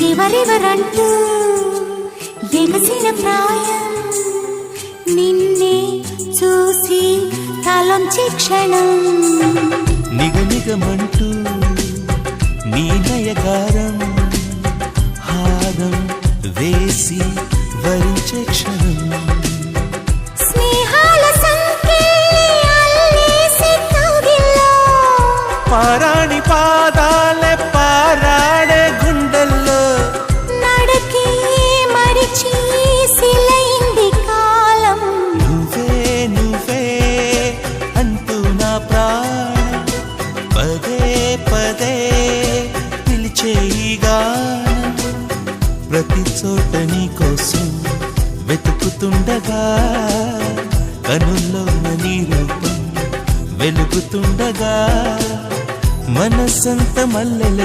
ఎవరెవరంటూ ఎగసిన ప్రాయం నిన్నే చూసి తలంచి క్షణం నిగనిగమంటూ నీ నయగారం హారం వేసి వరించే క్షణం స్నేహాల సంకెళ్ళి అల్లేసి కౌగిల్లో పారాణి పాదాలే పారాడే గుండెల్లో నడకే మరిచి సిలైంది కాలం నువ్వే నువ్వే అంటూ నా ప్రాణం పదే పదే పిలిచే ఈ గానం ప్రతి చోట నీ కోసం వెతుకుతుండగా కనుల్లో నీ రూపం వెలుగుతుండగా మనసంత మల్లెల